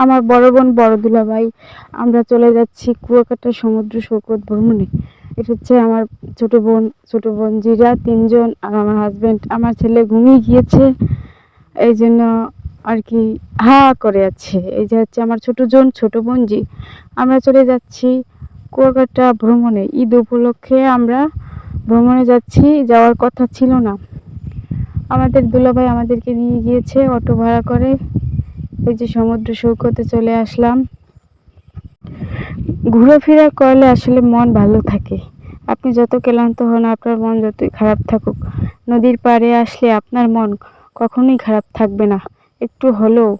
আমার বড় বোন, বড় দুলাভাই, আমরা চলে যাচ্ছি কুয়াকাটা সমুদ্র সৈকত ভ্রমণে। এটা হচ্ছে আমার ছোট বোন জিরা, তিনজন, আর আমার হাজবেন্ড। আমার ছেলে ঘুমিয়ে গিয়েছে, এই জন্য আর কি হা করে আছে। এই যে হচ্ছে আমার ছোট বোন জি। আমরা চলে যাচ্ছি কুয়াকাটা ভ্রমণে। ঈদ উপলক্ষে আমরা ভ্রমণে যাচ্ছি, যাওয়ার কথা ছিল না। আমাদের দুলাভাই আমাদেরকে নিয়ে গিয়েছে অটো ভাড়া করে। এই যে সমুদ্র সৈকতে চলে আসলাম। ঘোরাফেরা করলে আসলে মন ভালো থাকে। আপনি যত ক্লান্ত হন, আপনার মন যতই খারাপ থাকুক, নদীর পাড়ে আসলে আপনার মন কখনোই খারাপ থাকবে না। একটু হলেও,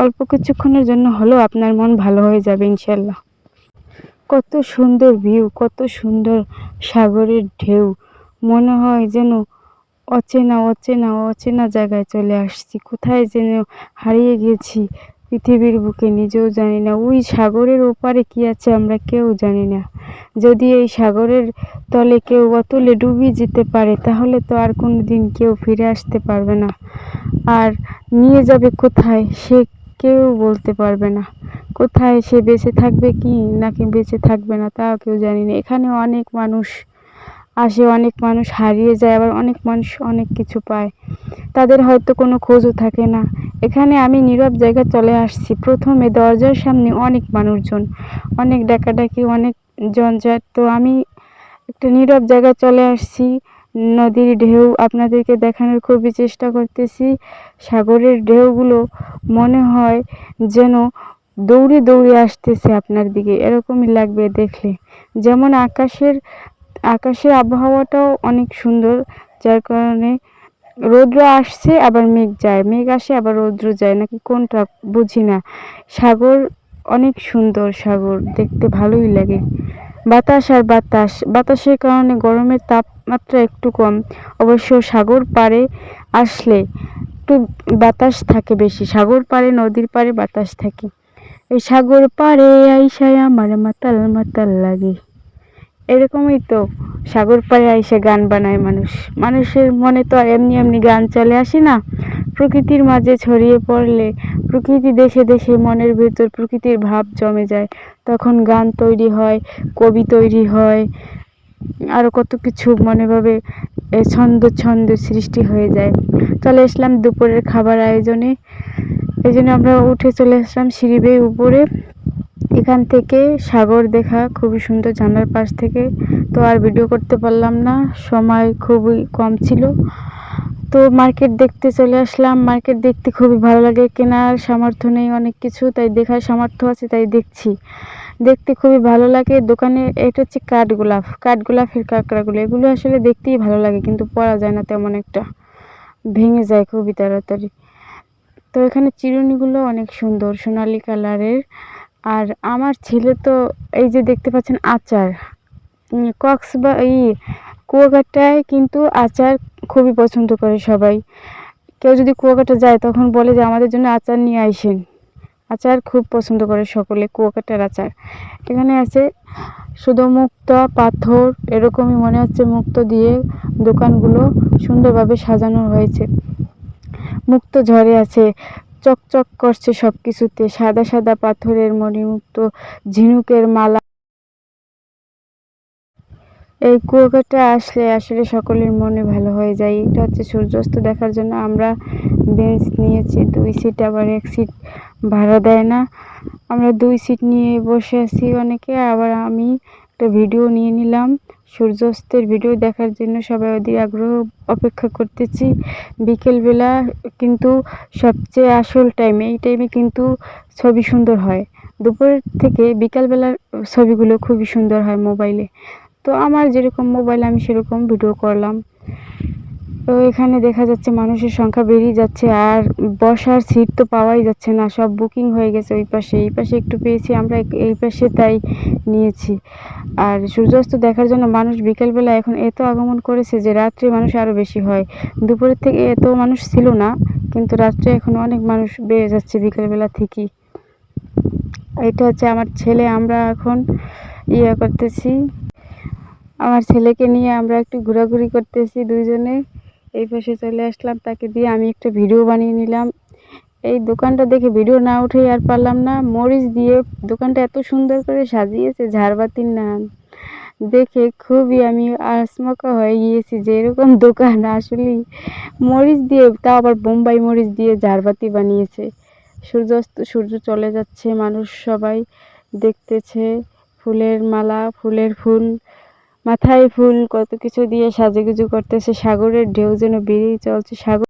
অল্প কিছুক্ষণের জন্য হলেও আপনার মন ভালো হয়ে যাবে ইনশাল্লাহ। কত সুন্দর ভিউ, কত সুন্দর সাগরের ঢেউ। মনে হয় যেন অচেনা অচেনা অচেনা জায়গায় চলে আসছি, কোথায় যেন হারিয়ে গেছি পৃথিবীর বুকে, নিজেও জানি না। ওই সাগরের ওপারে কি আছে আমরা কেউ জানি না। যদি এই সাগরের তলে কেউ অতলে ডুবে যেতে পারে, তাহলে তো আর কোনো দিন কেউ ফিরে আসতে পারবে না। আর নিয়ে যাবে কোথায় সে কেউ বলতে পারবে না। কোথায় সে বেঁচে থাকবে কি নাকি বেঁচে থাকবে না তাও কেউ জানি না। এখানে অনেক মানুষ আসে, অনেক মানুষ হারিয়ে যায়, আবার অনেক মানুষ অনেক কিছু পায়, তাদের হয়তো কোনো খোঁজও থাকে না। এখানে আমি নীরব জায়গায় চলে আসছি। প্রথমে দরজার সামনে অনেক মানুষজন, অনেক ডাকাডাকি, অনেক জঞ্জাট। তো আমি একটা নীরব জায়গায় চলে আসছি। নদীর ঢেউ আপনাদেরকে দেখানোর খুবই চেষ্টা করতেছি। সাগরের ঢেউগুলো মনে হয় যেন দৌড়ে দৌড়ে আসতেছে আপনার দিকে, এরকমই লাগবে দেখলে। যেমন আকাশের আবহাওয়াটাও অনেক সুন্দর, যার কারণে রৌদ্র আসছে আবার মেঘ যায়, মেঘ আসে আবার রৌদ্র যায়, নাকি কোনটা বুঝি না। সাগর অনেক সুন্দর, সাগর দেখতে ভালোই লাগে। বাতাস আর বাতাস, বাতাসের কারণে গরমের তাপমাত্রা একটু কম। অবশ্য সাগর পাড়ে আসলে একটু বাতাস থাকে বেশি। সাগর পাড়ে, নদীর পাড়ে বাতাস থাকে। এই সাগর পাড়ে আইসায় আমার মাতাল মাতাল লাগে, এরকমই তো। সাগর পাড়ে আইসা গান বানায় মানুষ। মানুষের মনে তো আর এমনি এমনি গান চলে আসে না। প্রকৃতির মাঝে ছড়িয়ে পড়লে, প্রকৃতি দেখে দেখে মনের ভেতর প্রকৃতির ভাব জমে যায়, তখন গান তৈরি হয়, কবি তৈরি হয়, আরো কত কিছু মনে ভাবে ছন্দ সৃষ্টি হয়ে যায়। চলে আসলাম দুপুরের খাবার আয়োজনে। এই জন্য আমরা উঠে চলে আসলাম সিঁড়ি বেয়ে উপরে। এখান থেকে সাগর দেখা খুবই সুন্দর জানলার পাশ থেকে। তো আর ভিডিও করতে পারলাম না, সময় খুবই কম ছিল। তো মার্কেট দেখতে চলে আসলাম। মার্কেট দেখতে খুবই ভালো লাগে, কেনার সামর্থ্য নেই অনেক কিছু, তাই দেখার সামর্থ্য আছে তাই দেখছি। দেখতে খুবই ভালো লাগে। দোকানে এটা হচ্ছে কাঠগোলাপের কাঁকড়াগুলো, এগুলো আসলে দেখতেই ভালো লাগে, কিন্তু পরা যায় না তেমন একটা, ভেঙে যায় খুবই তাড়াতাড়ি। তো এখানে চিরুনিগুলো অনেক সুন্দর, সোনালী কালারের। আর আমার ছেলে তো এই যে দেখতে পাচ্ছেন আচার, কুয়াকাটায় কিন্তু আচার খুবই পছন্দ করে সবাই। কেউ যদি কুয়াকাটা যায় তখন বলে যে আমাদের জন্য আচার নিয়ে আইসেন। আচার খুব পছন্দ করে সকলে, কুয়াকাটার আচার। এখানে আছে শুধু মুক্তা পাথর, এরকমই মনে হচ্ছে মুক্তো দিয়ে দোকানগুলো সুন্দরভাবে সাজানো হয়েছে। মুক্তো ঝরে আছে, চকচক করছে সবকিছুতে, সাদা সাদা পাথরের মণিমুক্ত, ঝিনুকের মালা। এই কুয়াকাটা আসলে আসলে সকলের মনে ভালো হয়ে যায়। এটা হচ্ছে সূর্যাস্ত দেখার জন্য আমরা বেঞ্চ নিয়েছি 2 সিট, আবার 1 সিট ভাড়া দেয় না। আমরা 2 সিট নিয়ে বসে আছি অনেকে, আবার আমি একটা ভিডিও নিয়ে নিলাম সূর্যাস্তের ভিডিও দেখার জন্য। সবাই অধীর আগ্রহ অপেক্ষা করতেছি। বিকেলবেলা কিন্তু সবচেয়ে আসল টাইম, এই টাইমে কিন্তু ছবি সুন্দর হয়। দুপুরের থেকে বিকালবেলার ছবিগুলো খুবই সুন্দর হয় মোবাইলে। তো আমার যেরকম মোবাইল আমি সেরকম ভিডিও করলাম। তো এখানে দেখা যাচ্ছে মানুষের সংখ্যা বেড়েই যাচ্ছে, আর বসার সিট তো পাওয়াই যাচ্ছে না, সব বুকিং হয়ে গেছে। ওই পাশে এই পাশে একটু পেয়েছি আমরা, এই পাশে তাই নিয়েছি। আর সূর্যাস্ত দেখার জন্য মানুষ বিকেলবেলা এখন এত আগমন করেছে যে রাত্রে মানুষ আরও বেশি হয়। দুপুরের থেকে এত মানুষ ছিল না, কিন্তু রাত্রে এখন অনেক মানুষ বেড়ে যাচ্ছে বিকেলবেলা থেকেই। এটা হচ্ছে আমার ছেলে, আমরা এখন করতেছি। আমার ছেলেকে নিয়ে আমরা একটু ঘোরাঘুরি করতেছি দুইজনে। এই পাশে চলে আসলাম, তাকে দিয়ে আমি একটা ভিডিও বানিয়ে নিলাম। এই দোকানটা দেখে ভিডিও না উঠেই আর পারলাম না। মরিচ দিয়ে দোকানটা এত সুন্দর করে সাজিয়েছে, ঝাড়বাতির নাম দেখে খুবই আমি আচমকা হয়ে গিয়েছি যে এরকম দোকান আসলেই। মরিচ দিয়ে, তাও আবার বোম্বাই মরিচ দিয়ে ঝাড়বাতি বানিয়েছে। সূর্য চলে যাচ্ছে, মানুষ সবাই দেখতেছে। ফুলের মালা, ফুলের ফুল, মাথায় ফুল, কত কিছু দিয়ে সাজুগুজু করতেছে। সাগরের ঢেউ যেন বেরিয়ে চলছে। সাগর